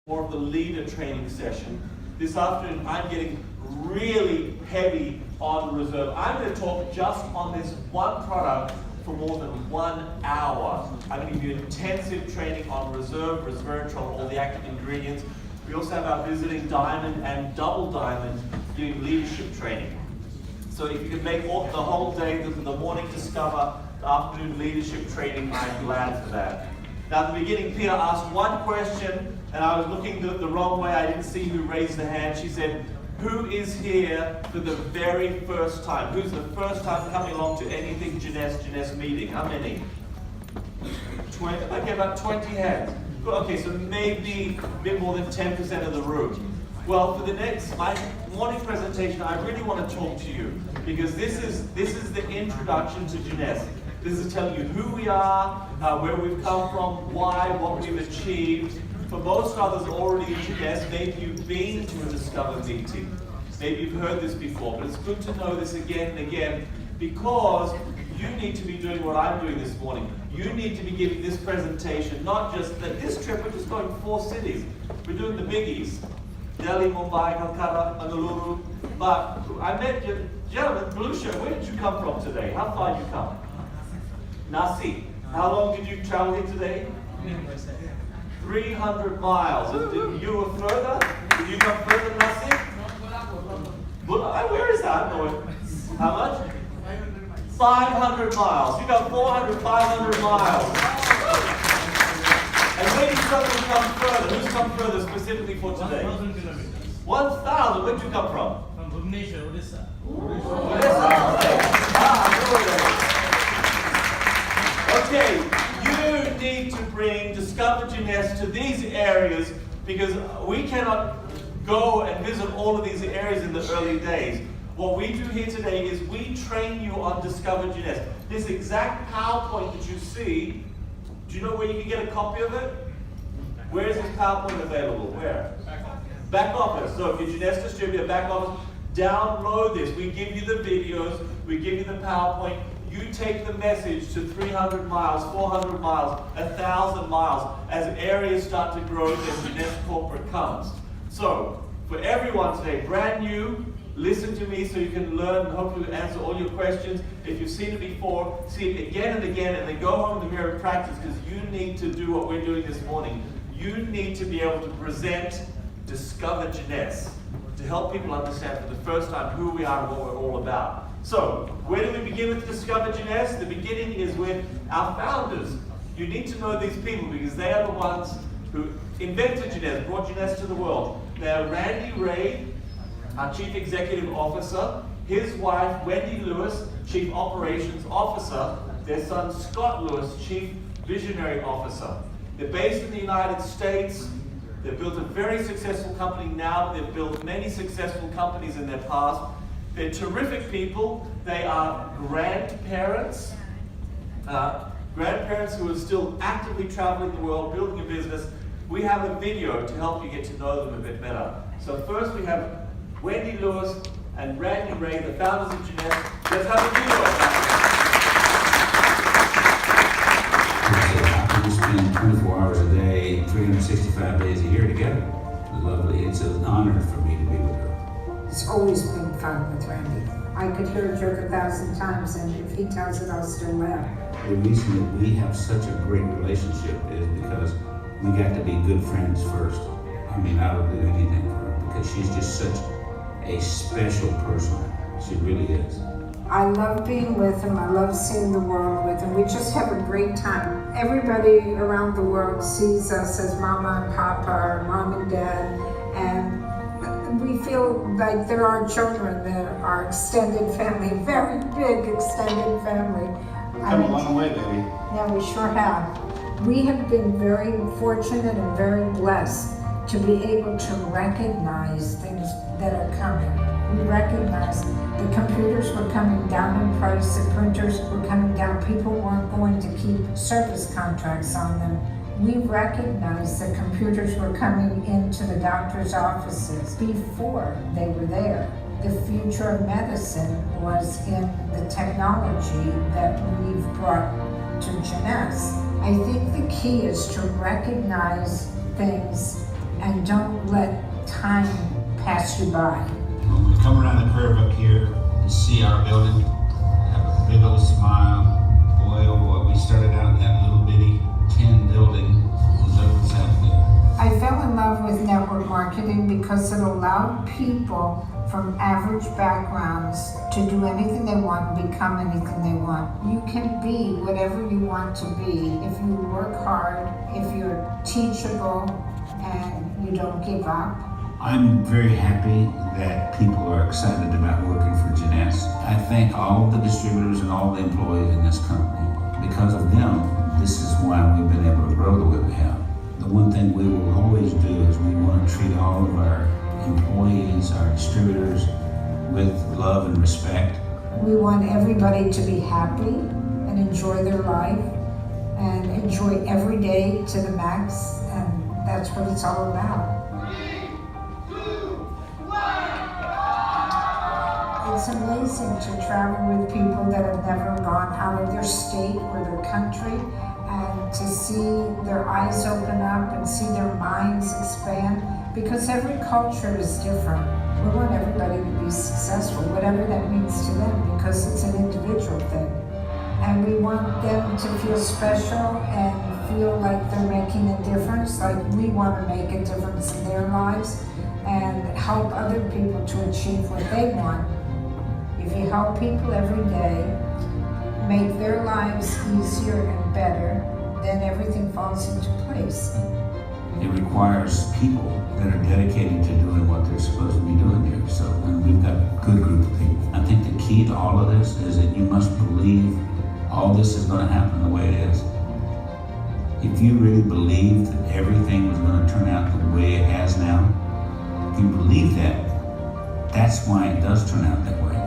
more of the leader training session. This afternoon, I'm getting really heavy on reserve. I'm going to talk just on this one product for more than 1 hour. I'm going to give you intensive training on reserve, resveratrol, all the active ingredients. We also have our visiting diamond and double diamond doing leadership training. So if you can make the whole day, the morning discover, the afternoon leadership training, I'm glad for that. Now at the beginning, Peter asked one question, and I was looking the wrong way. I didn't see who raised the hand. She said, who is here for the very first time? Who's the first time coming along to anything Jeunesse meeting? How many? 20, okay, about 20 hands. Okay, so maybe a bit more than 10% of the room. Well, for my morning presentation, I really want to talk to you because this is the introduction to Jeunesse. This is telling you who we are, where we've come from, why, what we've achieved. For most others already in Jeunesse, maybe you've been to a Discover meeting. Maybe you've heard this before, but it's good to know this again and again because you need to be doing what I'm doing this morning. You need to be giving this presentation, not just that this trip, we're just going 4 cities. We're doing the biggies. Delhi, Mumbai, Calcutta, Bengaluru. But I met you, gentlemen, blue shirt, where did you come from today? How far did you come? Nasi. How long did you travel here today? 300 miles. You were further? Did you come further than Nasi? Where is that? How much? 500 miles. You got 400, 500 miles. And maybe somebody come further. Who's come further specifically for today? 1,000 kilometers. 1,000. Where'd you come from? From Bhubaneswar, Odisha. Okay, you need to bring Discover Jeunesse to these areas because we cannot go and visit all of these areas in the early days. What we do here today is we train you on Discover Jeunesse. This exact PowerPoint that you see, do you know where you can get a copy of it? Where is this PowerPoint available? Where? Back office. So if you're Jeunesse distributor, back office, download this. We give you the videos, we give you the PowerPoint. You take the message to 300 miles, 400 miles, 1,000 miles as areas start to grow and Jeunesse Corporate comes. So for everyone today, brand new, listen to me so you can learn and hopefully answer all your questions. If you've seen it before, see it again and again, and then go home in the mirror and practice because you need to do what we're doing this morning. You need to be able to present Discover Jeunesse to help people understand for the first time who we are and what we're all about. So, where do we begin with Discover Jeunesse? The beginning is with our founders. You need to know these people because they are the ones who invented Jeunesse, brought Jeunesse to the world. They are Randy Ray, our Chief Executive Officer, his wife, Wendy Lewis, Chief Operations Officer, their son, Scott Lewis, Chief Visionary Officer. They're based in the United States. They've built a very successful company now. They've built many successful companies in their past. They're terrific people. They are grandparents. Grandparents who are still actively traveling the world, building a business. We have a video to help you get to know them a bit better. So first we have Wendy Lewis and Randy Ray, the founders of Jeunesse. Let's have a video. We spend 24 hours a day, 365 days a year together. Lovely. It's an honor for me to be with her. It's always been fun with Randy. I could hear a joke 1,000 times, and if he tells it, I'll still laugh. The reason that we have such a great relationship is because we got to be good friends first. I mean, I would do anything for her because she's just such a special person. She really is. I love being with him. I love seeing the world with him. We just have a great time. Everybody around the world sees us as Mama and Papa or Mom and Dad, and we feel like they're our children. They're our extended family, very big extended family. Come a long way, baby. Yeah, we sure have. We have been very fortunate and very blessed to be able to recognize things that are coming. We recognize the computers were coming down in price, the printers were coming down, people weren't going to keep service contracts on them. We recognized that computers were coming into the doctor's offices before they were there. The future of medicine was in the technology that we've brought to Jeunesse. I think the key is to recognize things and don't let time pass you by. When we come around the curve up here and see our building, have a big old smile. Boy, oh boy, we started out in that little bitty tin building. Look what's happening. I fell in love with network marketing because it allowed people from average backgrounds to do anything they want and become anything they want. You can be whatever you want to be if you work hard, if you're teachable, and you don't give up. I'm very happy that people are excited about working for Jeunesse. I thank all of the distributors and all the employees in this company. Because of them, this is why we've been able to grow the way we have. The one thing we will always do is we want to treat all of our employees, our distributors, with love and respect. We want everybody to be happy and enjoy their life and enjoy every day to the max, and that's what it's all about. 3, 2, 1. It's amazing to travel with people that have never gone out of their state or their country, and to see their eyes open up and see their minds expand, because every culture is different. We want everybody to be successful, whatever that means to them, because it's an individual thing. And we want them to feel special and feel like they're making a difference, like we want to make a difference in their lives and help other people to achieve what they want. If you help people every day, make their lives easier and better, then everything falls into place. It requires people that are dedicated to doing what they're supposed to be doing here. So, and we've got a good group of people. I think the key to all of this is that you must believe all this is going to happen the way it is. If you really believed that everything was going to turn out the way it has now, if you believe that, that's why it does turn out that way.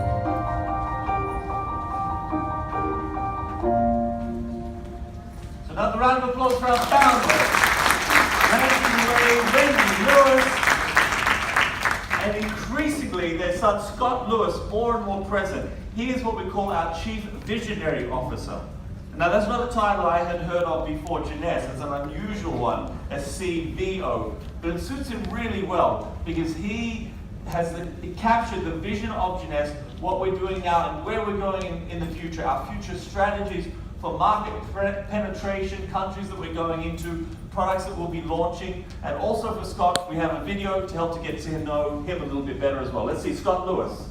So another round of applause for our founder, Wendy Lewis. And increasingly, their son Scott Lewis, more and more present. He is what we call our Chief Visionary Officer. Now, that's not a title I had heard of before Jeunesse. It's an unusual one, a CVO. But it suits him really well because he captured the vision of Jeunesse, what we're doing now and where we're going in the future, our future strategies for market penetration, countries that we're going into, products that we'll be launching. And also for Scott, we have a video to help to get to know him a little bit better as well. Let's see, Scott Lewis.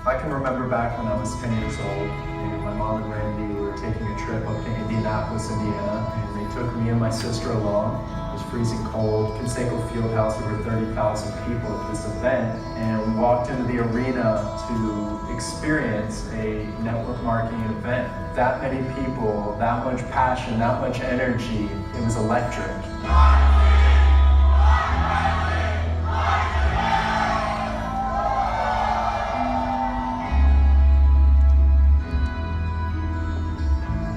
I can remember back when I was 10 years old, and my mom and Randy were taking a trip up to Indianapolis, Indiana, and they took me and my sister along. It was freezing cold. Conseco Fieldhouse, there were 30,000 people at this event, and we walked into the arena to experience a network marketing event. That many people, that much passion, that much energy, it was electric.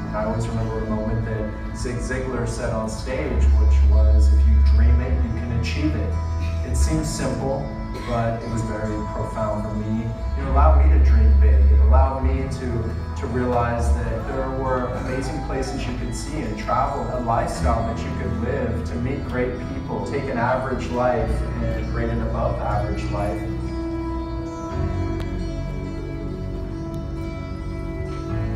I always remember a moment that Zig Ziglar said on stage, which was, if you dream it, you can achieve it. It seems simple, but it was very profound for me. It allowed me to dream big. It allowed me to realize that there were amazing places you could see and travel, a lifestyle that you could live, to meet great people, take an average life and grade it above average life.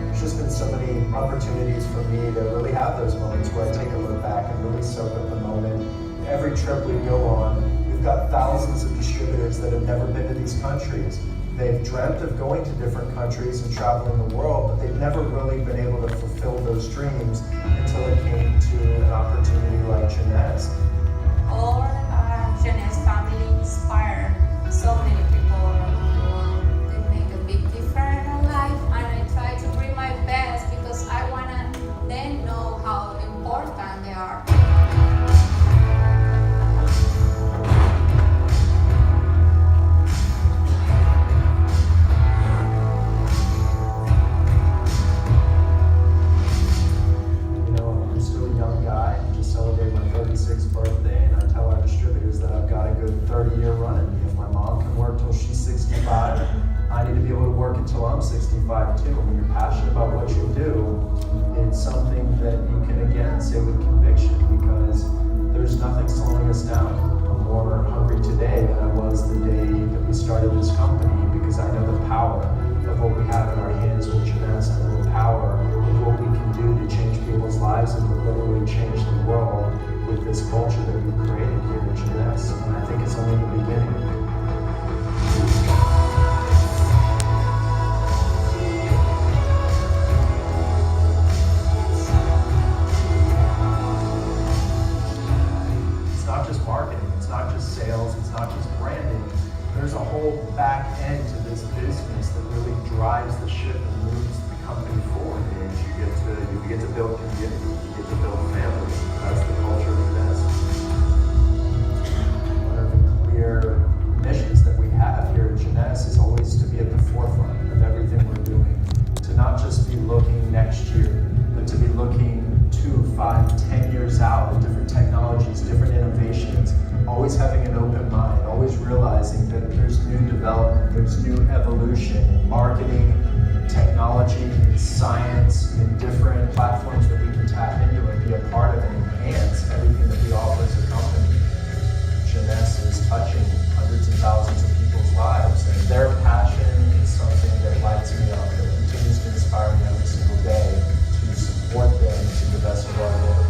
There's just been so many opportunities for me to really have those moments where I take a look back and really soak up the moment. Every trip we go on, we've got thousands of distributors that have never been to these countries. They've dreamt of going to different countries and traveling the world, but they've never really been able to fulfill those dreams until it came to an opportunity like Jeunesse. All Jeunesse family inspire so many people around the world. They make a big difference in life, and I try to bring my best because I want them know how important they are. You know, I'm still a young guy, just celebrated my 36th birthday, and I tell our distributors that I've got a good 30-year run in me. If my mom can work till vibe too. When you're passionate about what you do, it's something that you can again say with conviction, because there's nothing slowing us down. I'm more hungry today than I was the day that we started this company, because I know the power of what we have in our hands with Jeunesse. I know the power of what we can do to change people's lives and to literally change the world with this culture that we've created here at Jeunesse. And I think it's only the beginning. It's not just marketing, it's not just sales, it's not just branding. There's a whole back end to this business that really drives the ship and moves the company forward. And you get to build community, you get to build family. That's the culture of Jeunesse. One of the clear missions that we have here at Jeunesse is always to be at the forefront of everything we're doing. To not just be looking next year, but to be looking 2, 5, 10 years out at different technologies, different innovations, always having an open mind, always realizing that there's new development, there's new evolution in marketing, technology, in science, in different platforms that we can tap into and be a part of and enhance everything that we offer as a company. Jeunesse is touching hundreds of thousands of people's lives, and their passion is something that lights me up, that continues to inspire me every single day to support them to the best of our ability.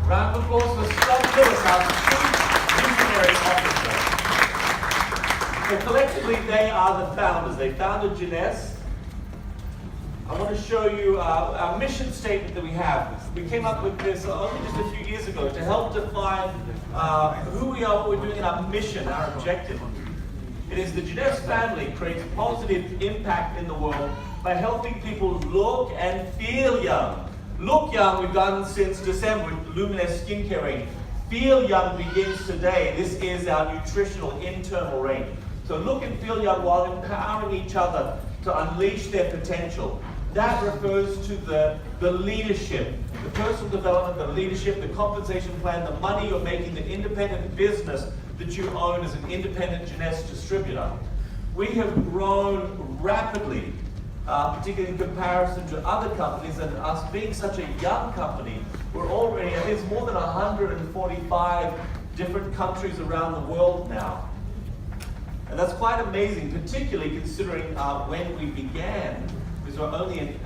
Round of applause for Scott Lewis, our Chief Visionary Officer. So collectively, they are the founders. They founded Jeunesse. I want to show you our mission statement that we have. We came up with this only just a few years ago to help define who we are, what we're doing, and our mission, our objective. It is the Jeunesse family creates positive impact in the world by helping people look and feel young. Look young, we've done since December with Luminous skincare range. Feel young begins today. This is our nutritional internal range. So look and feel young while empowering each other to unleash their potential. That refers to the leadership, the personal development, the leadership, the compensation plan, the money you're making, the independent business that you own as an independent Jeunesse distributor. We have grown rapidly, particularly in comparison to other companies, and us being such a young company, we're already, there's more than 145 different countries around the world now. And that's quite amazing, particularly considering when we began, because we're only an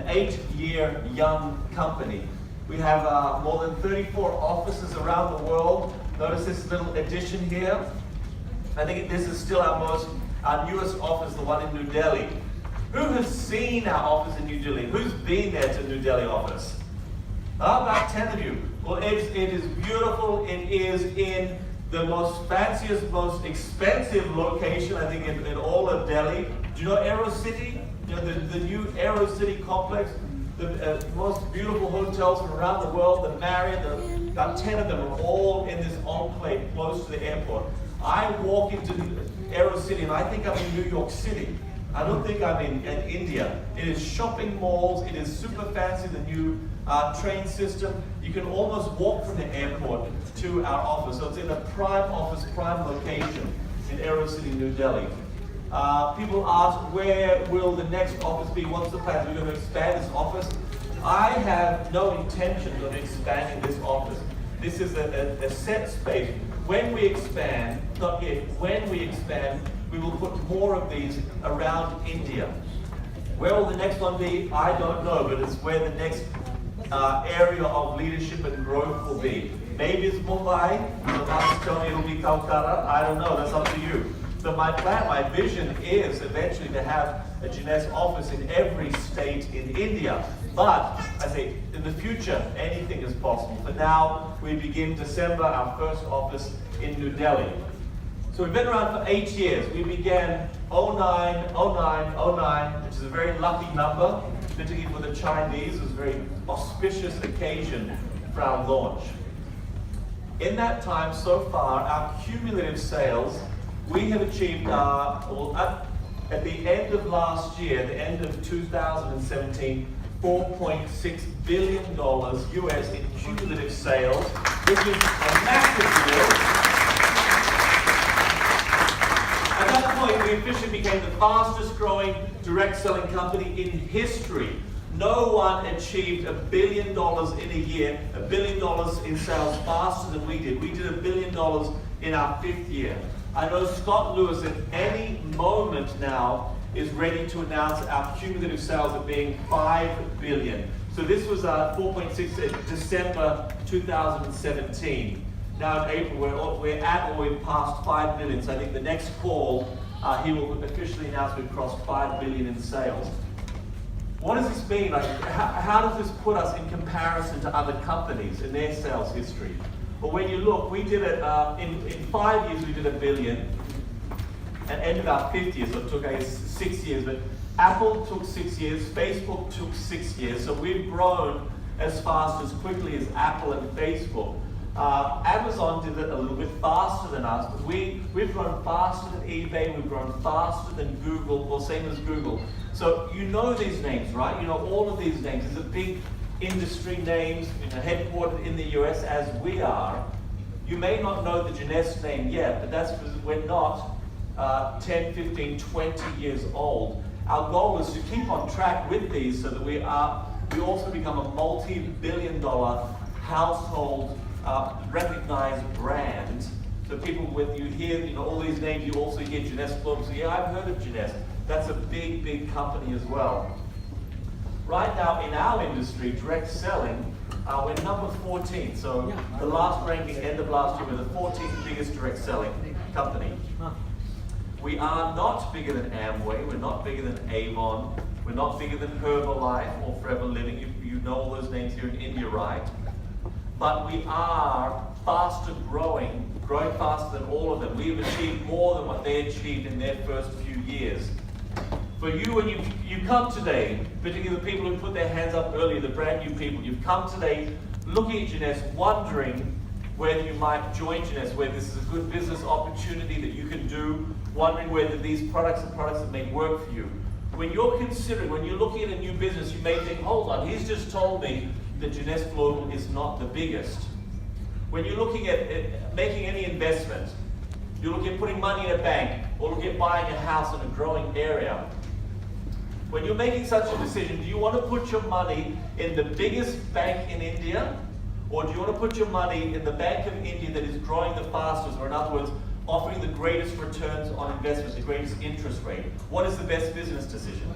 8-year young company. We have more than 34 offices around the world. Notice this little addition here. I think this is still our newest office, the one in New Delhi. Who has seen our office in New Delhi? Who's been there to New Delhi office? About 10 of you. Well, it is beautiful. It is in the most fanciest, most expensive location, I think, in all of Delhi. Do you know Aero City? You know, the new Aero City complex? The most beautiful hotels from around the world, the Marriott, about 10 of them are all in this enclave close to the airport. I walk into Aero City and I think I'm in New York City. I don't think I'm in India. It is shopping malls, it is super fancy, the new train system. You can almost walk from the airport to our office. So it's in a prime office, prime location in Aero City, New Delhi. People ask, where will the next office be? What's the plan? Are we going to expand this office? I have no intention of expanding this office. This is a set space. When we expand, not if, when we expand, we will put more of these around India. Where will the next one be? I don't know, but it's where the next area of leadership and growth will be. Maybe it's Mumbai, somebody's telling me it'll be Calcutta. I don't know, that's up to you. So my plan, my vision is eventually to have a Jeunesse office in every state in India. But I say, in the future, anything is possible. For now, we begin December, our first office in New Delhi. So we've been around for 8 years. We began 09, which is a very lucky number, particularly for the Chinese. It was a very auspicious occasion for our launch. In that time so far, our cumulative sales, we have achieved, at the end of last year, the end of 2017, $4.6 billion US in cumulative sales, which is a massive deal. And became the fastest growing direct selling company in history. No one achieved $1 billion in a year, $1 billion in sales faster than we did. We did $1 billion in our 5th year. I know Scott Lewis at any moment now is ready to announce our cumulative sales of being $5 billion. So this was 4.6 in December 2017. Now in April, we're at or we've passed 5 billion. So I think the next call, he will officially announce we've crossed 5 billion in sales. What does this mean? Like, how does this put us in comparison to other companies in their sales history? Well, when you look, we did it, in 5 years we did $1 billion, and ended our 5th year, so it took 6 years, but Apple took 6 years, Facebook took 6 years, so we've grown as fast, as quickly as Apple and Facebook. Amazon did it a little bit faster than us, but we've grown faster than eBay, we've grown faster than Google, well, same as Google. So you know these names, right? You know all of these names. These are big industry names, headquartered in the US as we are. You may not know the Jeunesse name yet, but that's because we're not 10, 15, 20 years old. Our goal is to keep on track with these so that we also become a multi-billion-dollar household recognized brand. So people, when you hear all these names, you also hear Jeunesse Global. So yeah, I've heard of Jeunesse. That's a big, big company as well. Right now in our industry, direct selling, we're number 14. So the last ranking, end of last year, we're the 14th biggest direct selling company. We are not bigger than Amway, we're not bigger than Avon, we're not bigger than Herbalife or Forever Living. You know all those names here in India, right? But we are faster growing faster than all of them. We have achieved more than what they achieved in their first few years. For you, when you come today, particularly the people who put their hands up earlier, the brand new people, you've come today looking at Jeunesse, wondering whether you might join Jeunesse, whether this is a good business opportunity that you can do, wondering whether these products are products that may work for you. When you're considering, when you're looking at a new business, you may think, hold on, he's just told me that Jeunesse Global is not the biggest. When you're looking at making any investment, you're looking at putting money in a bank, or looking at buying a house in a growing area. When you're making such a decision, do you want to put your money in the biggest bank in India, or do you want to put your money in the Bank of India that is growing the fastest, or in other words, offering the greatest returns on investment, the greatest interest rate? What is the best business decision?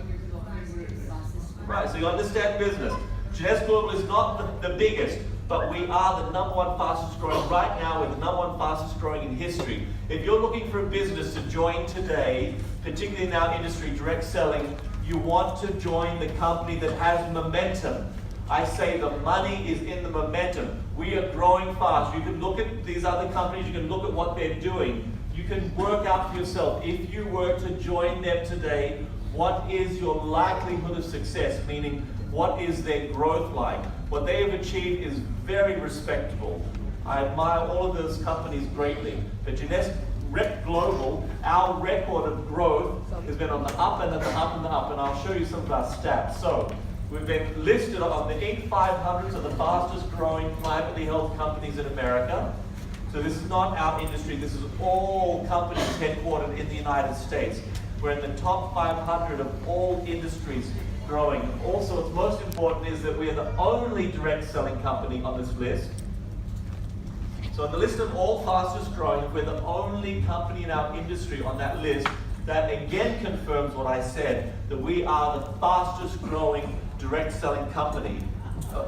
Right, so you understand business. Jeunesse Global is not the biggest, but we are the number 1 fastest growing. Right now, we're the number 1 fastest growing in history. If you're looking for a business to join today, particularly in our industry, direct selling, you want to join the company that has momentum. I say the money is in the momentum. We are growing fast. You can look at these other companies, you can look at what they're doing. You can work out for yourself, if you were to join them today, what is your likelihood of success? Meaning, what is their growth like? What they have achieved is very respectable. I admire all of those companies greatly. But Jeunesse Global, our record of growth has been on the up and the up and the up, and I'll show you some of our stats. So, we've been listed on the Inc. 500 of the fastest growing privately held companies in America. So this is not our industry, this is all companies headquartered in the United States. We're in the top 500 of all industries growing. Also, what's most important is that we are the only direct selling company on this list. So on the list of all fastest growing, we're the only company in our industry on that list. That again confirms what I said, that we are the fastest growing direct selling company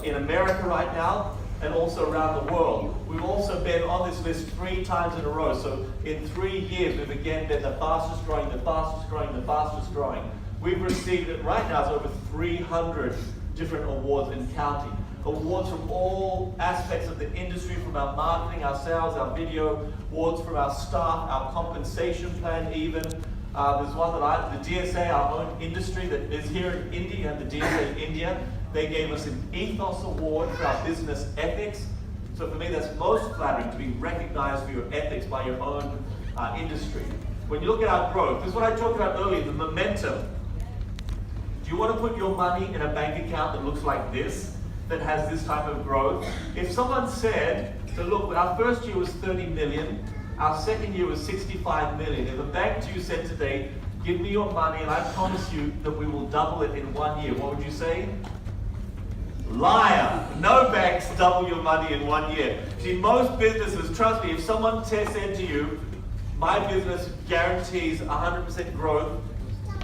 in America right now, and also around the world. We've also been on this list 3 times in a row. So in 3 years, we've again been the fastest growing, the fastest growing, the fastest growing. We've received it right now, it's over 300 different awards and counting. Awards from all aspects of the industry, from our marketing, our sales, our video, awards from our staff, our compensation plan even. There's one that the DSA, our own industry that is here in India, and the DSA in India, they gave us an Ethos Award for our business ethics. So for me, that's most flattering to be recognized for your ethics by your own industry. When you look at our growth, this is what I talked about earlier, the momentum. Do you want to put your money in a bank account that looks like this, that has this type of growth? If someone said, so look, our first year was 30 million, our second year was 65 million. If a bank to you said today, give me your money and I promise you that we will double it in 1 year. What would you say? Liar. No banks double your money in 1 year. See, most businesses, trust me, if someone said to you, my business guarantees 100% growth,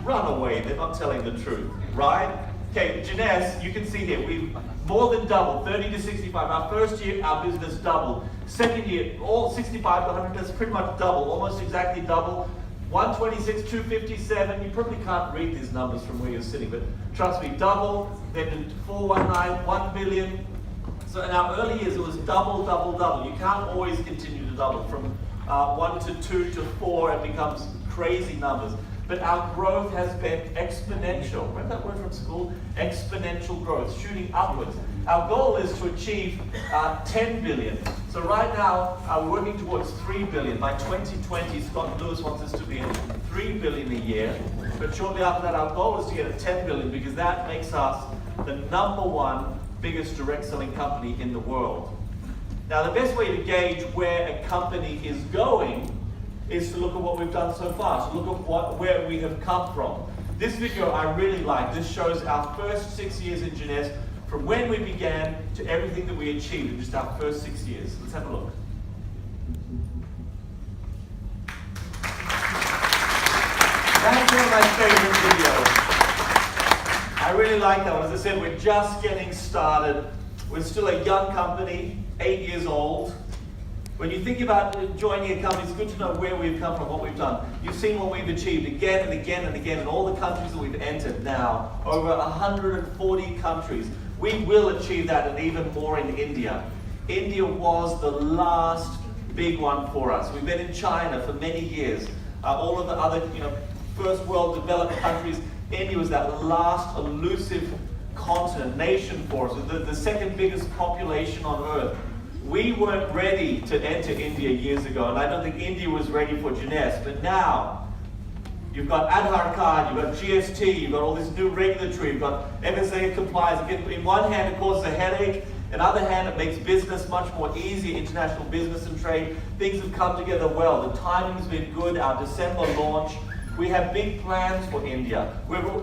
run away. They're not telling the truth, right? Okay, Jeunesse, you can see here, we've more than doubled, 30 to 65. Our first year, our business doubled. Second year, all 65 to 100, that's pretty much double, almost exactly double. 126, 257, you probably can't read these numbers from where you're sitting, but trust me, double, then 419, 1 billion. So in our early years, it was double, double, double. You can't always continue to double. From 1 to 2 to 4, it becomes crazy numbers. But our growth has been exponential. Remember that word from school? Exponential growth, shooting upwards. Our goal is to achieve 10 billion. So right now, we're working towards 3 billion. By 2020, Scott Lewis wants us to be at 3 billion a year. But shortly after that, our goal is to get at 10 billion because that makes us the #1 biggest direct selling company in the world. Now, the best way to gauge where a company is going is to look at what we've done so far. So look at where we have come from. This video I really like. This shows our first 6 years in Jeunesse, from when we began to everything that we achieved in just our first 6 years. Let's have a look. That's one of my favorite videos. I really like that one. As I said, we're just getting started. We're still a young company, 8 years old. When you think about joining a company, it's good to know where we've come from, what we've done. You've seen what we've achieved again and again and again in all the countries that we've entered now. Over 140 countries. We will achieve that and even more in India. India was the last big one for us. We've been in China for many years. All of the other first world developed countries, India was that last elusive continent, nation for us, the second biggest population on earth. We weren't ready to enter India years ago, and I don't think India was ready for Jeunesse, but now you've got Aadhaar card, you've got GST, you've got all this new regulatory, you've got MSA compliance. In one hand, it causes a headache. In the other hand, it makes business much more easy, international business and trade. Things have come together well. The timing's been good. Our December launch. We have big plans for India.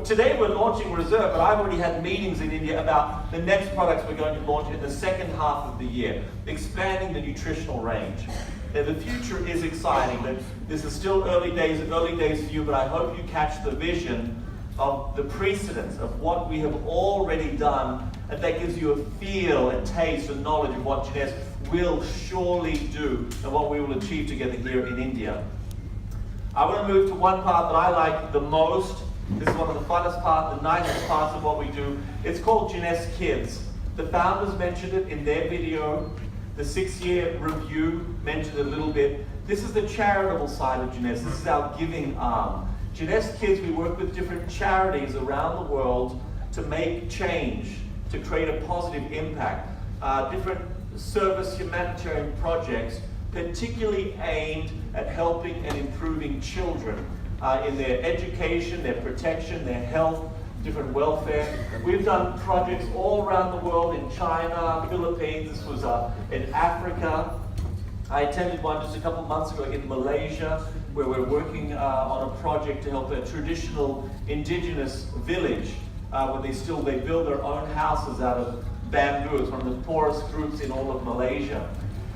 Today we're launching Reserve, but I've already had meetings in India about the next products we're going to launch in the second half of the year, expanding the nutritional range. Now, the future is exciting, but this is still early days for you, but I hope you catch the vision of the precedence of what we have already done, and that gives you a feel, a taste, a knowledge of what Jeunesse will surely do and what we will achieve together here in India. I want to move to one part that I like the most. This is one of the funnest parts, the nicest parts of what we do. It's called Jeunesse Kids. The founders mentioned it in their video. The 6-year review mentioned it a little bit. This is the charitable side of Jeunesse. This is our giving arm. Jeunesse Kids, we work with different charities around the world to make change, to create a positive impact. Different service humanitarian projects, particularly aimed at helping and improving children in their education, their protection, their health, different welfare. We've done projects all around the world, in China, Philippines, this was in Africa. I attended one just a couple months ago in Malaysia, where we're working on a project to help a traditional indigenous village, where they build their own houses out of bamboo. It's one of the poorest groups in all of Malaysia.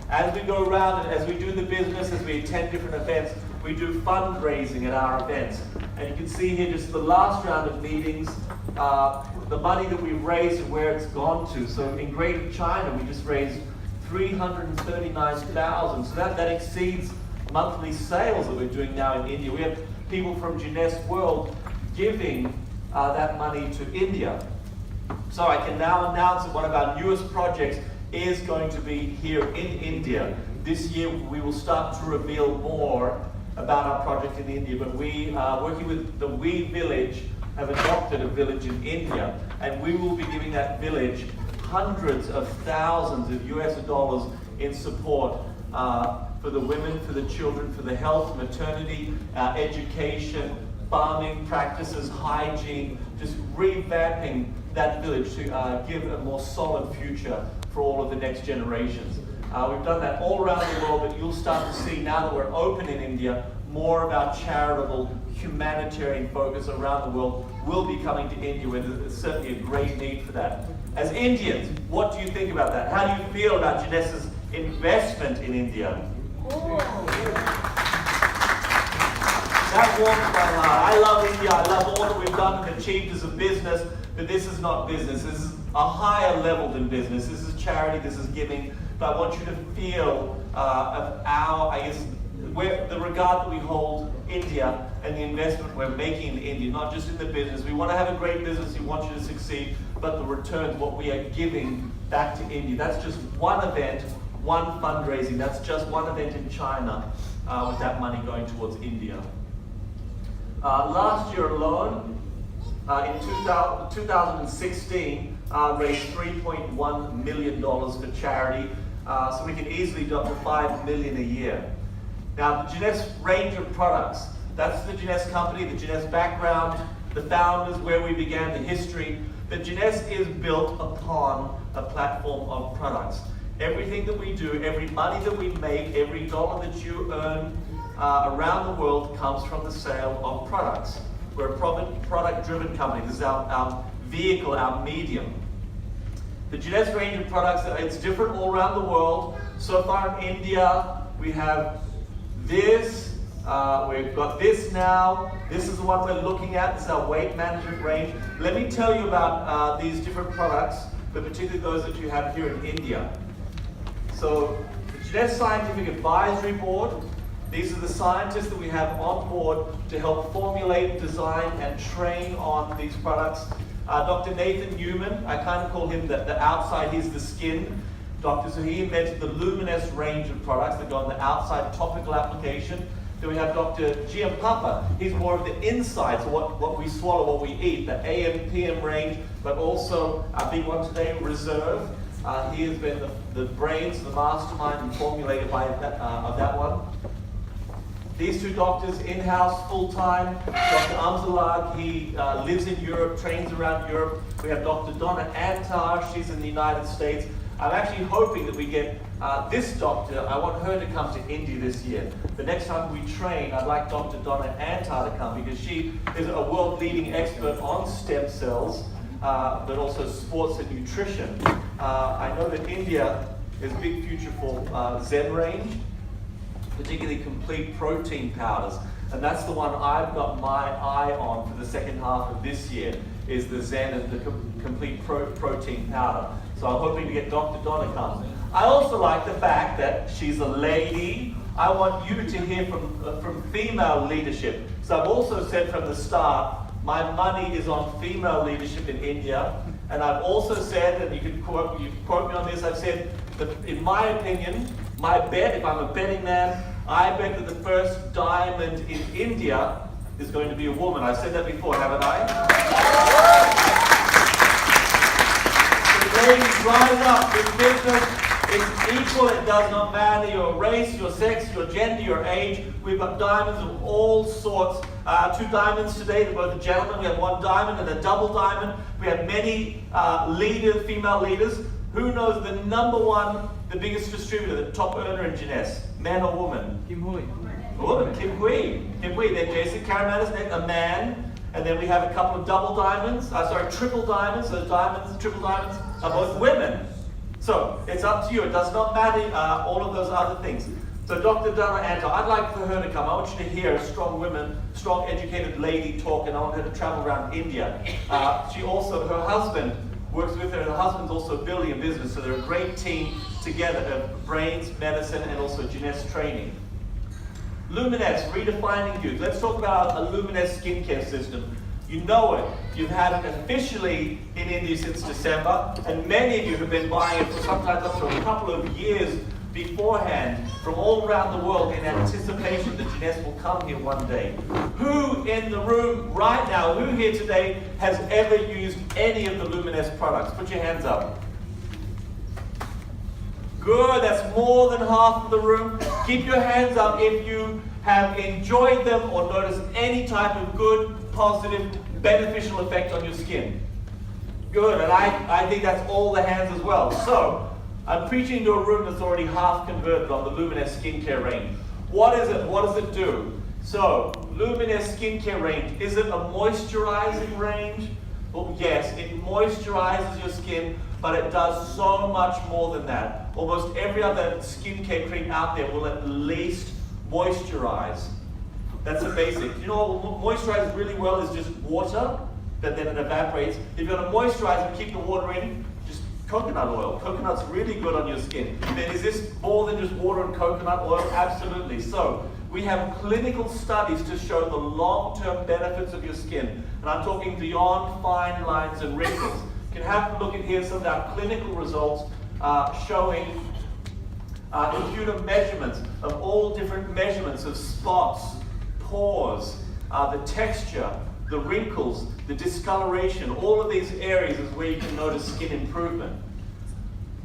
As we go around and as we do the business, as we attend different events, we do fundraising at our events. And you can see here just the last round of meetings, the money that we've raised and where it's gone to. So in Greater China, we just raised 339,000. So that exceeds monthly sales that we're doing now in India. We have people from Jeunesse World giving that money to India. So I can now announce that one of our newest projects is going to be here in India. This year we will start to reveal more about our project in India, but we, working with the We Village, have adopted a village in India, and we will be giving that village hundreds of thousands of US dollars in support for the women, for the children, for the health, maternity, education, farming practices, hygiene, just revamping that village to give a more solid future for all of the next generations. We've done that all around the world, but you'll start to see now that we're open in India, more of our charitable, humanitarian focus around the world will be coming to India, where there's certainly a great need for that. As Indians, what do you think about that? How do you feel about Jeunesse's investment in India? That warms my heart. I love India. I love all that we've done and achieved as a business, but this is not business. This is a higher level than business. This is charity. This is giving. But I want you to feel of our, the regard that we hold India and the investment we're making in India, not just in the business. We want to have a great business. We want you to succeed, but the returns, what we are giving back to India. That's just one event, one fundraising. That's just one event in China with that money going towards India. Last year alone, in 2016, raised $3.1 million for charity, so we can easily do up to $5 million a year. Now, the Jeunesse range of products, that's the Jeunesse company, the Jeunesse background, the founders, where we began, the history. But Jeunesse is built upon a platform of products. Everything that we do, every money that we make, every dollar that you earn around the world comes from the sale of products. We're a product-driven company. This is our vehicle, our medium. The Jeunesse range of products, it's different all around the world. So far in India, we have this. We've got this now. This is the one we're looking at. This is our weight management range. Let me tell you about these different products, but particularly those that you have here in India. So, the Jeunesse Scientific Advisory Board, these are the scientists that we have on board to help formulate, design, and train on these products. Dr. Nathan Newman, I kind of call him the outside, he's the skin. So he invented the Luminous range of products that go on the outside, topical application. Then we have Dr. G.M. Papa, he's more of the inside, so what we swallow, what we eat, the AM, PM range, but also our big one today, Reserve. He has been the brains, the mastermind, and formulator of that one. These two doctors, in-house, full-time. Dr. Amzalag, he lives in Europe, trains around Europe. We have Dr. Donna Antar, she's in the United States. I'm actually hoping that we get this doctor, I want her to come to India this year. The next time we train, I'd like Dr. Donna Antar to come because she is a world-leading expert on stem cells, but also sports and nutrition. I know that India is a big future for Zen range, particularly complete protein powders. And that's the one I've got my eye on for the second half of this year, is the Zen and the complete protein powder. So I'm hoping to get Dr. Donna come. I also like the fact that she's a lady. I want you to hear from female leadership. So I've also said from the start, my money is on female leadership in India. And I've also said, and you can quote me on this, I've said that in my opinion, my bet, if I'm a betting man, I bet that the first diamond in India is going to be a woman. I've said that before, haven't I? So ladies, rise up. This business is equal. It does not matter your race, your sex, your gender, your age. We've got diamonds of all sorts. 2 diamonds today, they're both a gentleman. We have 1 diamond and a double diamond. We have many leaders, female leaders. Who knows the number one, the biggest distributor, the top earner in Jeunesse? Man or woman? Kim Hui. A woman, Kim Hui. Kim Hui. Then Jason Karamanis, a man. And then we have a couple of double diamonds, triple diamonds. Those diamonds, triple diamonds are both women. So it's up to you. It does not matter all of those other things. So Dr. Donna Antar, I'd like for her to come. I want you to hear a strong woman, strong educated lady talk, and I want her to travel around India. She also, her husband works with her, and her husband's also building a business, so they're a great team together of brains, medicine, and also Jeunesse training. Luminous, redefining youth. Let's talk about a Luminous skincare system. You know it. You've had it officially in India since December, and many of you have been buying it for sometimes up to a couple of years beforehand from all around the world in anticipation that Jeunesse will come here one day. Who in the room right now, who here today has ever used any of the Luminous products? Put your hands up. Good, that's more than half of the room. Keep your hands up if you have enjoyed them or noticed any type of good, positive, beneficial effect on your skin. Good, and I think that's all the hands as well. So, I'm preaching to a room that's already half converted on the Luminous skincare range. What is it? What does it do? So, Luminous skincare range, is it a moisturizing range? Well, yes, it moisturizes your skin, but it does so much more than that. Almost every other skincare cream out there will at least moisturize. That's the basic. You know what moisturizes really well is just water, but then it evaporates. If you're going to moisturize and keep the water in, just coconut oil. Coconut's really good on your skin. Then is this more than just water and coconut oil? Absolutely. So, we have clinical studies to show the long-term benefits of your skin. And I'm talking beyond fine lines and wrinkles. You can have a look at here some of our clinical results showing computer measurements of all different measurements of spots, pores, the texture, the wrinkles, the discoloration. All of these areas is where you can notice skin improvement.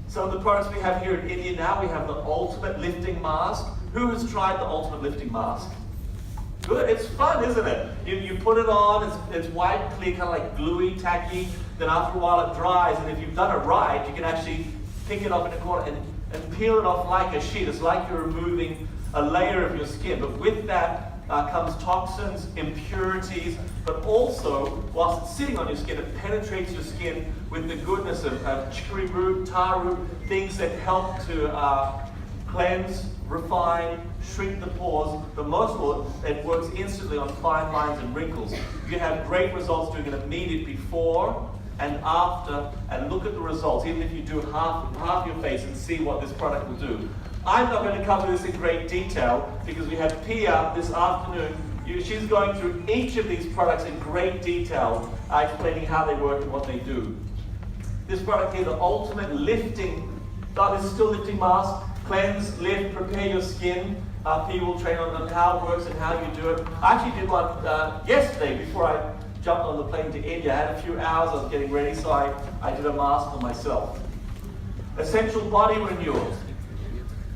Some of the products we have here in India now, we have the Ultimate Lifting Mask. Who has tried the Ultimate Lifting Mask? Good, it's fun, isn't it? You put it on, it's white, clear, kind of like gluey, tacky. Then after a while it dries, and if you've done it right, you can actually pick it up in a corner and peel it off like a sheet. It's like you're removing a layer of your skin. But with that comes toxins, impurities, but also, whilst it's sitting on your skin, it penetrates your skin with the goodness of chicory root, tar root, things that help to cleanse, refine, shrink the pores, but most of all, it works instantly on fine lines and wrinkles. You have great results doing an immediate before and after, and look at the results, even if you do half your face, and see what this product will do. I'm not going to cover this in great detail because we have Pia this afternoon. She's going through each of these products in great detail, explaining how they work and what they do. This product here, the Ultimate Lifting, this is still lifting mask. Cleanse, lift, prepare your skin. Pia will train on how it works and how you do it. I actually did one yesterday before I jumped on the plane to India. I had a few hours, I was getting ready, so I did a mask for myself. Essential Body Renewal.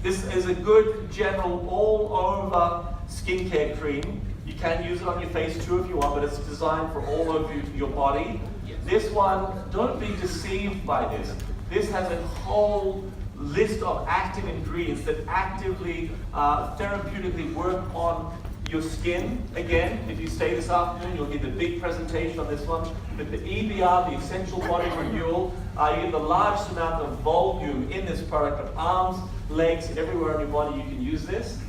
This is a good general all-over skincare cream. You can use it on your face too if you want, but it's designed for all over your body. This one, don't be deceived by this. This has a whole list of active ingredients that actively, therapeutically work on your skin. Again, if you stay this afternoon, you'll get the big presentation on this one. With the EBR, the Essential Body Renewal, you get the largest amount of volume in this product of arms, legs, everywhere on your body you can use this.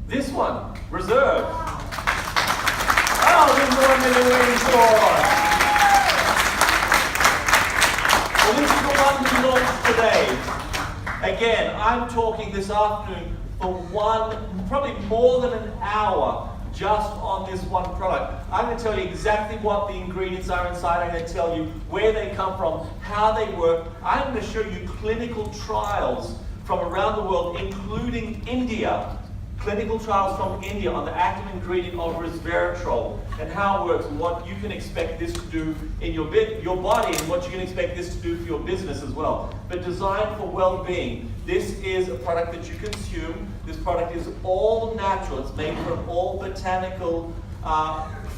This one, Reserve. Oh, this is the one they've been waiting for. Well, this is the one we launched today. Again, I'm talking this afternoon for probably more than an hour just on this one product. I'm going to tell you exactly what the ingredients are inside. I'm going to tell you where they come from, how they work. I'm going to show you clinical trials from around the world, including India. Clinical trials from India on the active ingredient of resveratrol and how it works and what you can expect this to do in your body and what you can expect this to do for your business as well. But designed for well-being. This is a product that you consume. This product is all natural. It's made from all botanical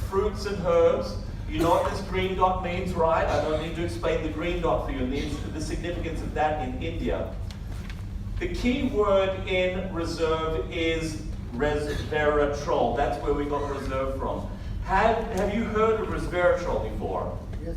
fruits and herbs. You know what this green dot means, right? I don't need to explain the green dot for you and the significance of that in India. The key word in Reserve is resveratrol. That's where we got Reserve from. Have you heard of resveratrol before? Yes.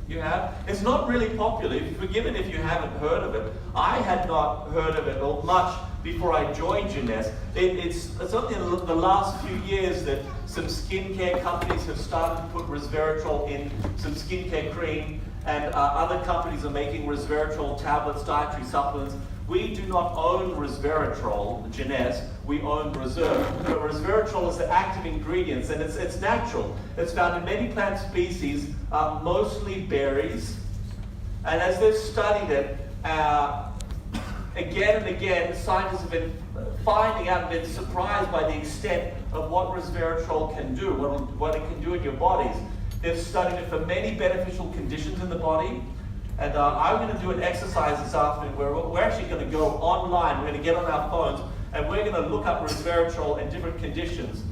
You have? It's not really popular. Forgive it if you haven't heard of it. I had not heard of it much before I joined Jeunesse. It's only in the last few years that some skincare companies have started to put resveratrol in some skincare cream, and other companies are making resveratrol tablets, dietary supplements. We do not own resveratrol, Jeunesse, we own Reserve. But resveratrol is the active ingredients, and it's natural. It's found in many plant species, mostly berries. And as they've studied it, again and again, scientists have been finding out and been surprised by the extent of what resveratrol can do, what it can do in your bodies. They've studied it for many beneficial conditions in the body. And I'm going to do an exercise this afternoon where we're actually going to go online. We're going to get on our phones and we're going to look up resveratrol and different conditions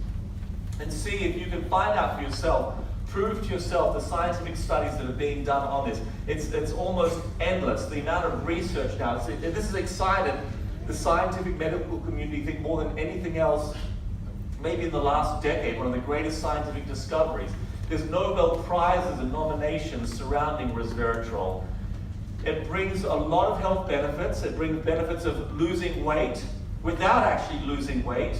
and see if you can find out for yourself prove to yourself the scientific studies that are being done on this. It's almost endless, the amount of research now. This has excited the scientific medical community, I think, more than anything else, maybe in the last decade, one of the greatest scientific discoveries. There's Nobel Prizes and nominations surrounding resveratrol. It brings a lot of health benefits. It brings benefits of losing weight without actually losing weight.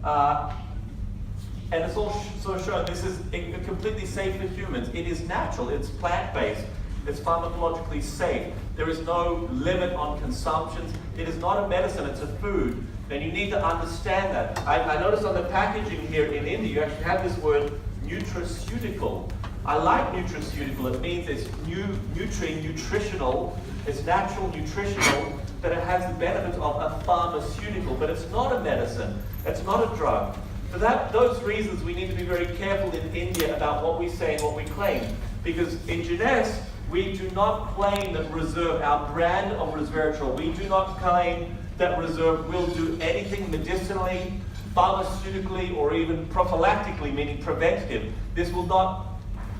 And it's also shown this is completely safe for humans. It is natural, it's plant-based, it's pharmacologically safe. There is no limit on consumption. It is not a medicine, it's a food. And you need to understand that. I noticed on the packaging here in India, you actually have this word nutraceutical. I like nutraceutical. It means it's nutritional, it's natural nutritional, but it has the benefits of a pharmaceutical. But it's not a medicine, it's not a drug. For those reasons, we need to be very careful in India about what we say and what we claim. Because in Jeunesse, we do not claim that Reserve, our brand of resveratrol, we do not claim that Reserve will do anything medicinally, pharmaceutically, or even prophylactically, meaning preventative. This will not,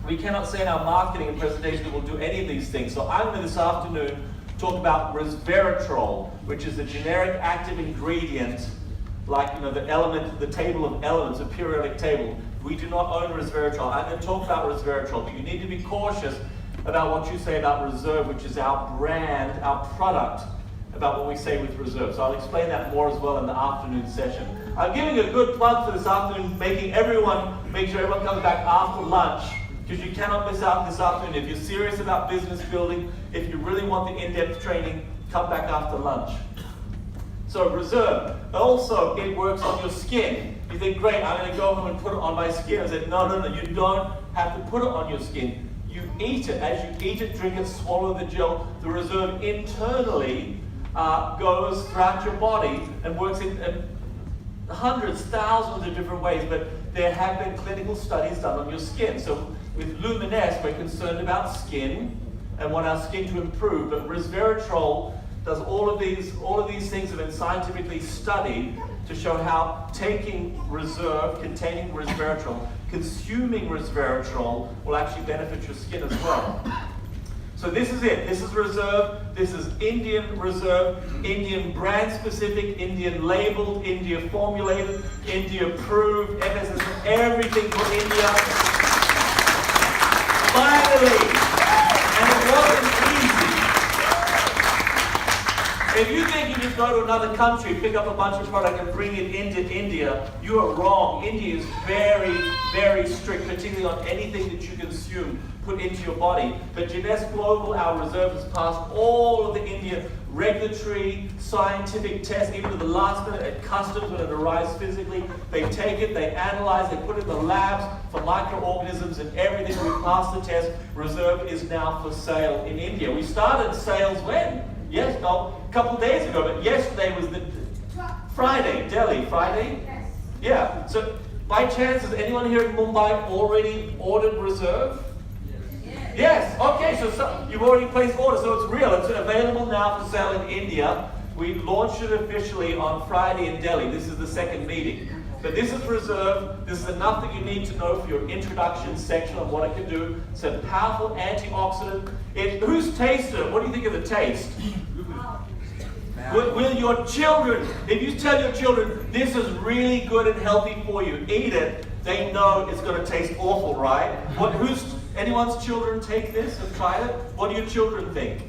we cannot say in our marketing and presentation that we'll do any of these things. So I'm going to this afternoon talk about resveratrol, which is a generic active ingredient, like the element, the table of elements, a periodic table. We do not own resveratrol. I'm going to talk about resveratrol, but you need to be cautious about what you say about Reserve, which is our brand, our product, about what we say with Reserve. So I'll explain that more as well in the afternoon session. I'm giving a good plug for this afternoon, make sure everyone comes back after lunch, because you cannot miss out this afternoon. If you're serious about business building, if you really want the in-depth training, come back after lunch. So Reserve, also it works on your skin. You think, great, I'm going to go home and put it on my skin. I said, no, you don't have to put it on your skin. You eat it. As you eat it, drink it, swallow the gel, the Reserve internally goes throughout your body and works in hundreds, thousands of different ways, but there have been clinical studies done on your skin. So with Luminesse, we're concerned about skin and want our skin to improve, but resveratrol does all of these things have been scientifically studied to show how taking Reserve, containing resveratrol, consuming resveratrol will actually benefit your skin as well. So this is it. This is Reserve. This is Indian Reserve, Indian brand specific, Indian labeled, India formulated, India approved, FSS, everything for India. Finally! And it wasn't easy. If you think you just go to another country, pick up a bunch of product and bring it into India, you are wrong. India is very, very strict, particularly on anything that you consume, put into your body. But Jeunesse Global, our Reserve, has passed all of the Indian regulatory, scientific tests, even to the last minute at customs when it arrives physically. They take it, they analyze, they put it in the labs for microorganisms and everything. We passed the test. Reserve is now for sale in India. We started sales when? Yes, no, a couple days ago, but yesterday was the Friday, Delhi, Friday? Yes. Yeah, so by chance, has anyone here in Mumbai already ordered Reserve? Yes, okay, so you've already placed orders, so it's real. It's available now for sale in India. We launched it officially on Friday in Delhi. This is the second meeting. But this is Reserve. This is enough that you need to know for your introduction section on what it can do. It's a powerful antioxidant. Who's tasted it? What do you think of the taste? Will your children, if you tell your children, this is really good and healthy for you, eat it, they know it's going to taste awful, right? Anyone's children take this and try it? What do your children think?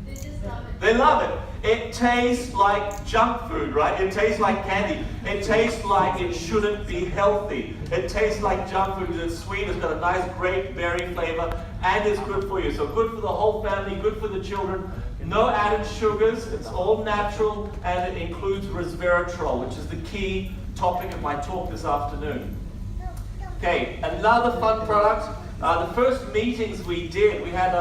They just love it. They love it. It tastes like junk food, right? It tastes like candy. It tastes like it shouldn't be healthy. It tastes like junk food because it's sweet, it's got a nice grape berry flavor, and it's good for you. So good for the whole family, good for the children. No added sugars, it's all natural, and it includes resveratrol, which is the key topic of my talk this afternoon. Okay, another fun product. The first meetings we did, we had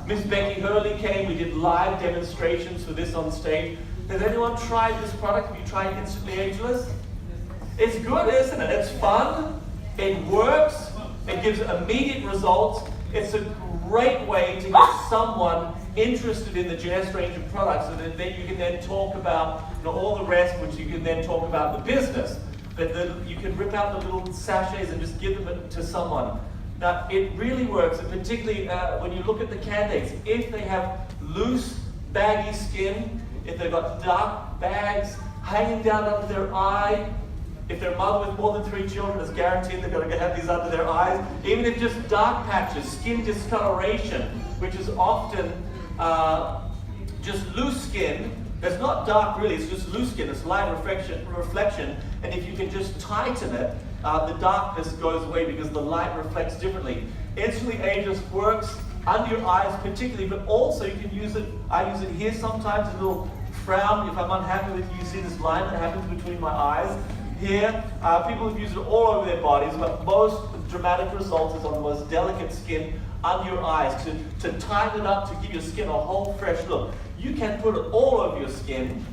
Miss Becky Hurley came, we did live demonstrations for this on stage. Has anyone tried this product? Have you tried Instantly Ageless? It's good, isn't it? It's fun, it works, it gives immediate results. It's a great way to get someone interested in the Jeunesse range of products, and then you can then talk about all the rest, which you can then talk about the business. but you can rip out the little sachets and just give them to someone. Now, it really works, and particularly when you look at the candidates, if they have loose, baggy skin, if they've got dark bags hanging down under their eye, if they're a mother with more than 3 children, it's guaranteed they're going to have these under their eyes. Even if just dark patches, skin discoloration, which is often just loose skin. It's not dark really, it's just loose skin, it's light reflection, and if you can just tighten it, the darkness goes away because the light reflects differently. Instantly Ageless works under your eyes particularly, but also you can use it, I use it here sometimes, a little frown. If I'm unhappy with you, see this line that happens between my eyes. Here, people have used it all over their bodies, but most dramatic result is on the most delicate skin under your eyes to tighten it up, to give your skin a whole fresh look. You can put it all over your skin,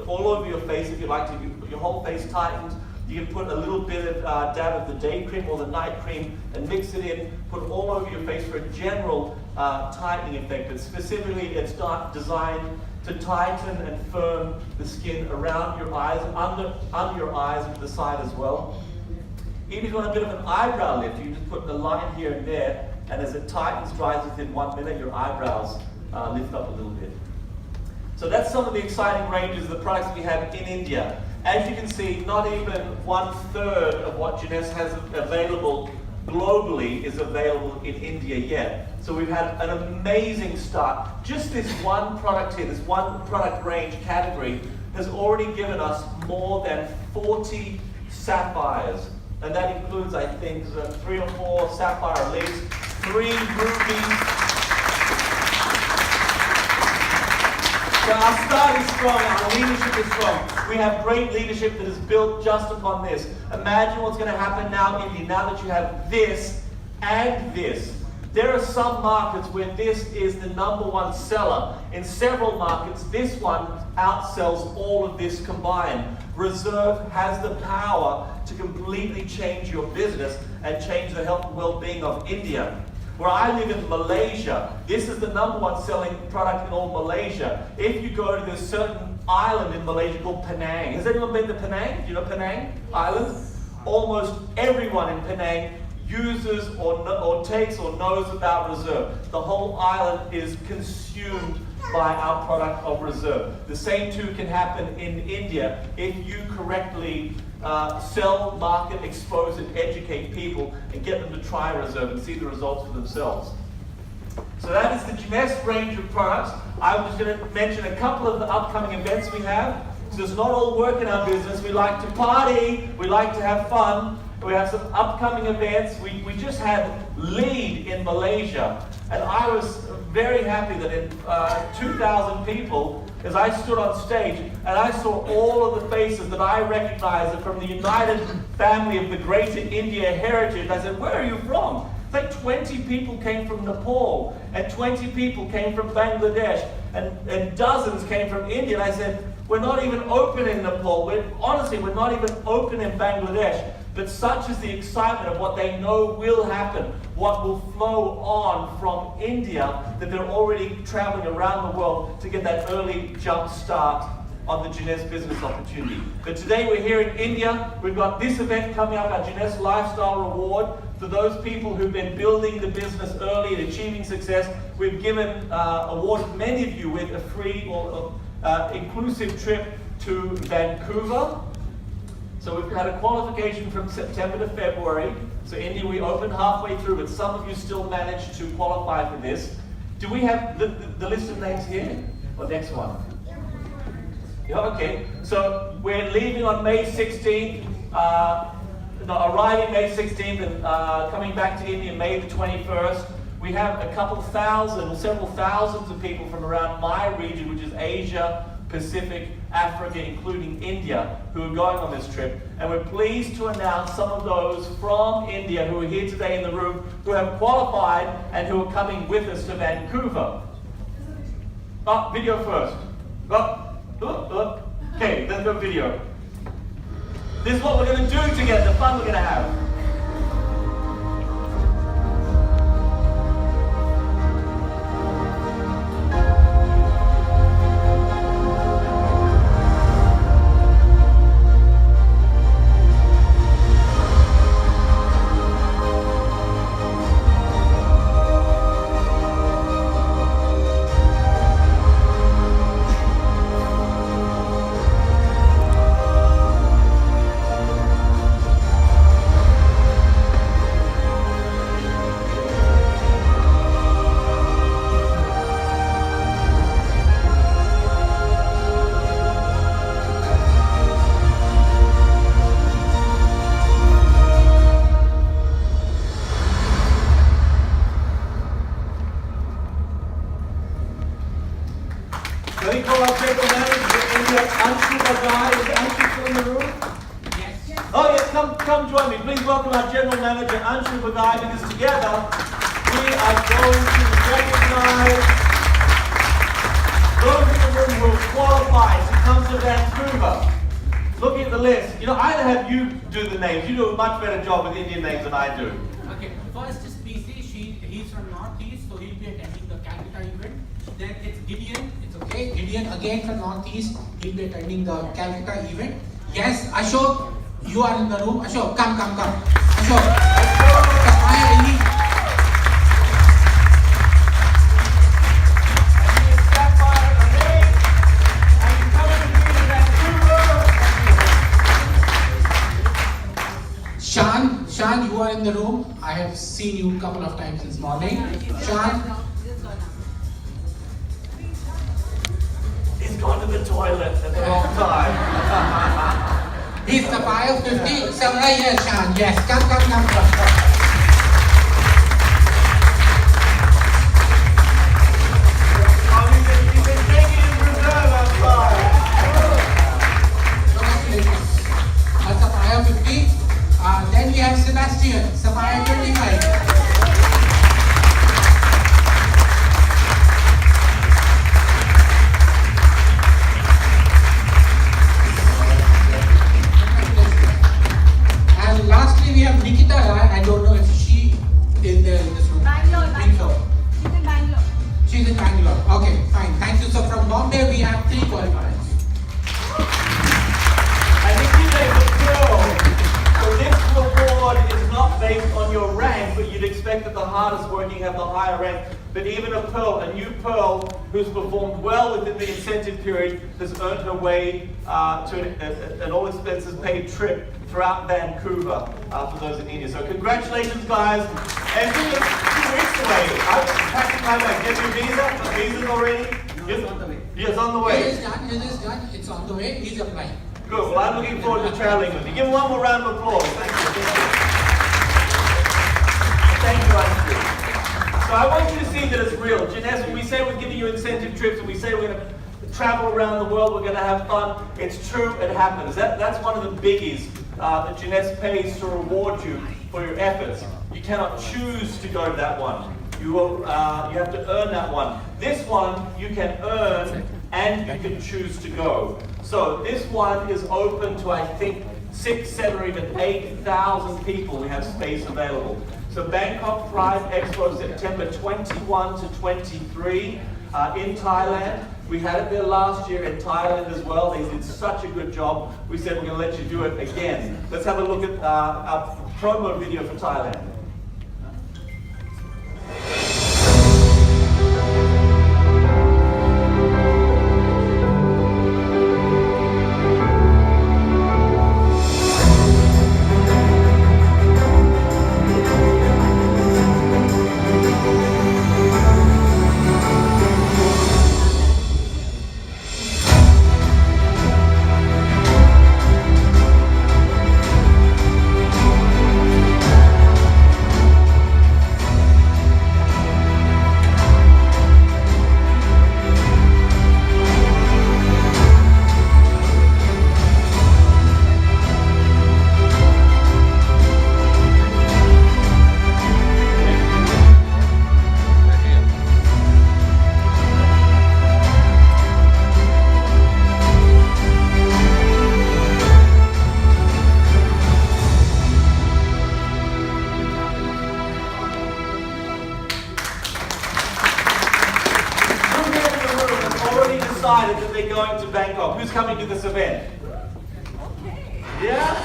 all over your face if you like to get your whole face tightened. You can put a little bit of dab of the day cream or the night cream and mix it in, put it all over your face for a general tightening effect. But specifically, it's designed to tighten and firm the skin around your eyes, under your eyes and to the side as well. Even if you want a bit of an eyebrow lift, you just put the line here and there, and as it tightens, dries within 1 minute, your eyebrows lift up a little bit. So that's some of the exciting ranges of the products we have in India. As you can see, not even 1/3 of what Jeunesse has available globally is available in India yet. So we've had an amazing start. Just this one product here, this one product range category, has already given us more than 40 sapphires. And that includes, I think, 3 or 4 sapphire leaves, 3 rubies. So our start is strong, our leadership is strong. We have great leadership that is built just upon this. Imagine what's going to happen now, India, now that you have this and this. There are some markets where this is the #1 seller. In several markets, this one outsells all of this combined. Reserve has the power to completely change your business and change the health and well-being of India. Where I live in Malaysia, this is the #1 selling product in all Malaysia. If you go to this certain island in Malaysia called Penang, has anyone been to Penang? Do you know Penang Island? Almost everyone in Penang uses or takes or knows about Reserve. The whole island is consumed by our product of Reserve. The same too can happen in India if you correctly sell, market, expose, and educate people and get them to try Reserve and see the results for themselves. So that is the Jeunesse range of products. I'm just going to mention a couple of the upcoming events we have. So it's not all work in our business. We like to party, we like to have fun. We have some upcoming events. We just had Lead in Malaysia, and I was very happy that in 2,000 people, as I stood on stage and I saw all of the faces that I recognized from the united family of the Greater India heritage. I said, where are you from? It's like 20 people came from Nepal, and 20 people came from Bangladesh, and dozens came from India. And I said, we're not even open in Nepal. Honestly, we're not even open in Bangladesh. But such is the excitement of what they know will happen, what will flow on from India, that they're already traveling around the world to get that early jump start on the Jeunesse business opportunity. But today we're here in India. We've got this event coming up, our Jeunesse Lifestyle Reward. For those people who've been building the business early and achieving success, we've awarded many of you with a free or inclusive trip to Vancouver. So we've had a qualification from September to February. So India, we opened halfway through, but some of you still managed to qualify for this. Do we have the list of names here? Or next one? Yeah, okay. So we're leaving on May 16th, arriving May 16th and coming back to India May the 21st. We have a couple thousand, several thousands of people from around my region, which is Asia, Pacific, Africa, including India, who are going on this trip. And we're pleased to announce some of those from India who are here today in the room, who have qualified and who are coming with us to Vancouver. Oh, video first. Okay, let's go video. This is what we're going to do together, the fun we're going to have. Anshu Bagai. Is Anshu still in the room? Oh yes, come join me. Please welcome our General Manager, Anshu Bagai, because together we are going to recognize those in the room who have qualified to come to Vancouver. Looking at the list, you know, I'd have you do the names. You do a much better job with Indian names than I do. Okay, first is PC. He's from Northeast, so he'll be attending the Calcutta event. Then it's Gideon. It's okay. Gideon again from Northeast. He'll be attending the Calcutta event. Yes, Ashok, you are in the room. Ashok, come. Ashok. Sapphire Elite. Shan, you are in the room. I have seen you a couple of times this morning. Shan. He's gone to the toilet at the wrong time. He's the fire 50. Samurai, yes, Shan. Yes, come. He's been taken in reserve outside. Congratulations. Sapphire 50. Then we have Sebastian, Sapphire 25. And lastly, we have Nikita. I don't know if she is there in this room. Bangalore. She's in Bangalore. She's in Bangalore. Okay, fine. Thank you. So from Bombay, we have 3 qualifiers. I think you made the thrill. So this reward is not based on your rank, but you'd expect that the hardest working have the higher rank. But even a new Pearl, who's performed well within the incentive period, has earned her way to an all-expenses paid trip throughout Vancouver for those in India. So congratulations, guys. And 2 weeks away. I'm packing my bag. Get your visa? Visa's already? Yes, on the way. Yes, on the way. It is done. It's on the way. He's applying. Good. Well, I'm looking forward to traveling with you. Give him one more round of applause. Thank you. Thank you, Andrew. So I want you to see that it's real. Jeunesse, when we say we're giving you incentive trips and we say we're going to travel around the world, we're going to have fun, it's true, it happens. That's one of the biggies that Jeunesse pays to reward you for your efforts. You cannot choose to go to that one. You have to earn that one. This one you can earn and you can choose to go. So this one is open to, I think, 6, 7, or even 8,000 people. We have space available. So Bangkok Pride Expo, September 21 to 23 in Thailand. We had it there last year in Thailand as well. They did such a good job. We said we're going to let you do it again. Let's have a look at our promo video for Thailand. Decided that they're going to Bangkok. Who's coming to this event? Yeah?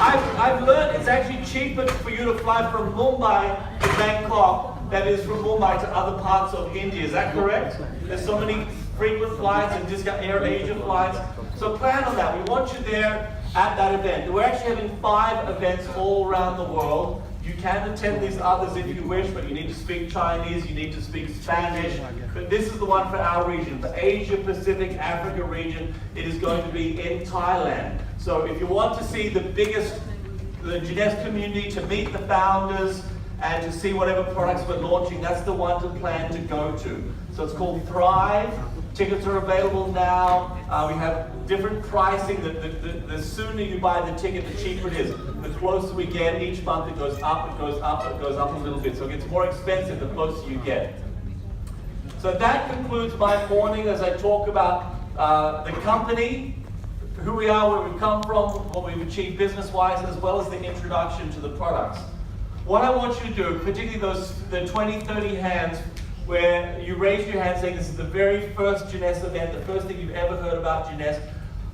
I've learned it's actually cheaper for you to fly from Mumbai to Bangkok than it is from Mumbai to other parts of India. Is that correct? There's so many frequent flights and discount Air Asia flights. So plan on that. We want you there at that event. We're actually having 5 events all around the world. You can attend these others if you wish, but you need to speak Chinese, you need to speak Spanish. But this is the one for our region, the Asia Pacific Africa region. It is going to be in Thailand. So if you want to see the Jeunesse community, to meet the founders, and to see whatever products we're launching, that's the one to plan to go to. So it's called Thrive Tickets are available now. We have different pricing. The sooner you buy the ticket, the cheaper it is. The closer we get, each month it goes up, it goes up, it goes up a little bit. So it gets more expensive the closer you get. So that concludes my morning as I talk about the company, who we are, where we've come from, what we've achieved business-wise, as well as the introduction to the products. What I want you to do, particularly the 20, 30 hands, where you raise your hand saying this is the very first Jeunesse event, the first thing you've ever heard about Jeunesse.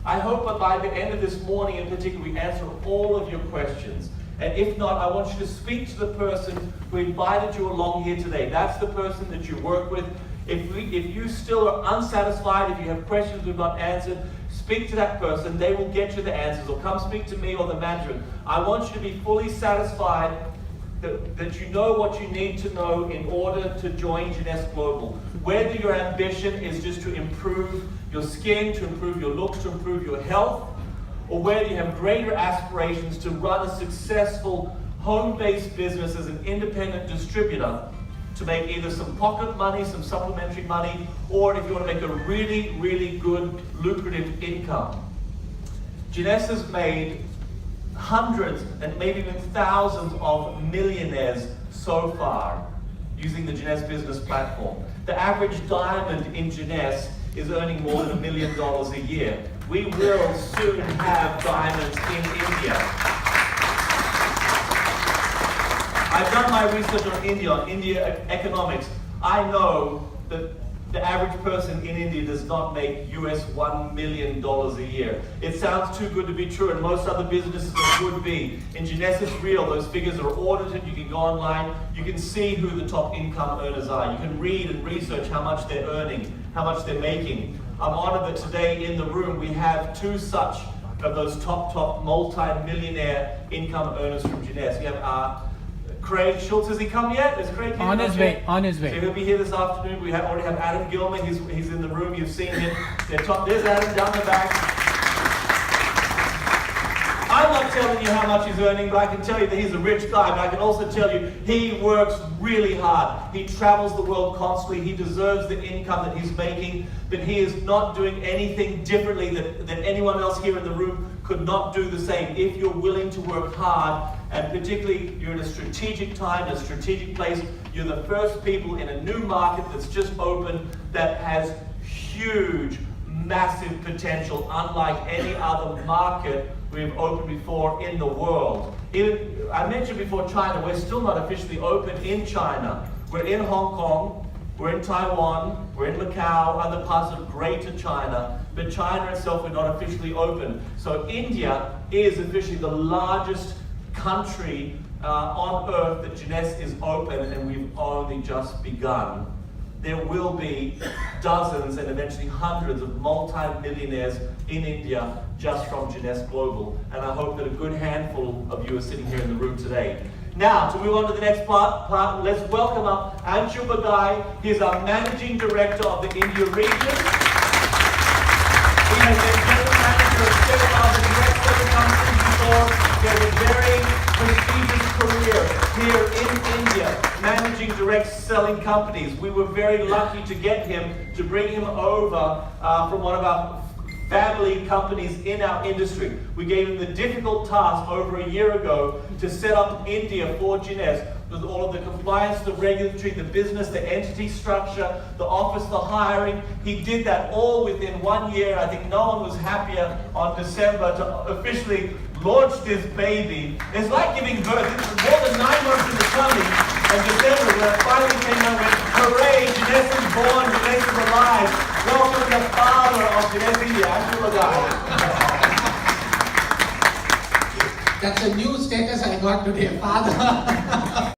I hope that by the end of this morning in particular, we answer all of your questions. And if not, I want you to speak to the person who invited you along here today. That's the person that you work with. If you still are unsatisfied, if you have questions we've not answered, speak to that person. They will get you the answers, or come speak to me or the manager. I want you to be fully satisfied that you know what you need to know in order to join Jeunesse Global. Whether your ambition is just to improve your skin, to improve your looks, to improve your health, or whether you have greater aspirations to run a successful home-based business as an independent distributor to make either some pocket money, some supplementary money, or if you want to make a really, really good, lucrative income. Jeunesse has made hundreds and maybe even thousands of millionaires so far using the Jeunesse business platform. The average diamond in Jeunesse is earning more than $1 million a year. We will soon have diamonds in India. I've done my research on India economics. I know that the average person in India does not make US $1 million a year. It sounds too good to be true, and most other businesses it would be. In Jeunesse, it's real. Those figures are audited. You can go online. You can see who the top income earners are. You can read and research how much they're earning, how much they're making. I'm honored that today in the room we have two such of those top multi-millionaire income earners from Jeunesse. We have Craig Schultz. Has he come yet? Is Craig here? On his way. So he'll be here this afternoon. We already have Adam Gilman. He's in the room. You've seen him. There's Adam down the back. I'm not telling you how much he's earning, but I can tell you that he's a rich guy. But I can also tell you he works really hard. He travels the world constantly. He deserves the income that he's making. But he is not doing anything differently than anyone else here in the room could not do the same. If you're willing to work hard, and particularly you're in a strategic time, a strategic place, you're the first people in a new market that's just opened that has huge, massive potential, unlike any other market we've opened before in the world. I mentioned before China, we're still not officially open in China. We're in Hong Kong, we're in Taiwan, we're in Macau, other parts of Greater China, but China itself we're not officially open. So India is officially the largest country on earth that Jeunesse is open, and we've only just begun. There will be dozens and eventually hundreds of multi-millionaires in India just from Jeunesse Global, and I hope that a good handful of you are sitting here in the room today. Now, to move on to the next part, let's welcome up Anshu Bagai. He's our Managing Director of the India region. He has been General Manager of several other direct selling companies before. He has a very prestigious career here in India, managing direct selling companies. We were very lucky to get him, to bring him over from one of our family companies in our industry. We gave him the difficult task over a year ago to set up India for Jeunesse, with all of the compliance, the regulatory, the business, the entity structure, the office, the hiring. He did that all within 1 year. I think no one was happier on December to officially launch this baby. It's like giving birth. It's more than 9 months in the tummy. And December, when it finally came out, went, hooray, Jeunesse is born, Jeunesse is alive. Welcome the father of Jeunesse India, Anshu Bagai. That's a new status I got today, father.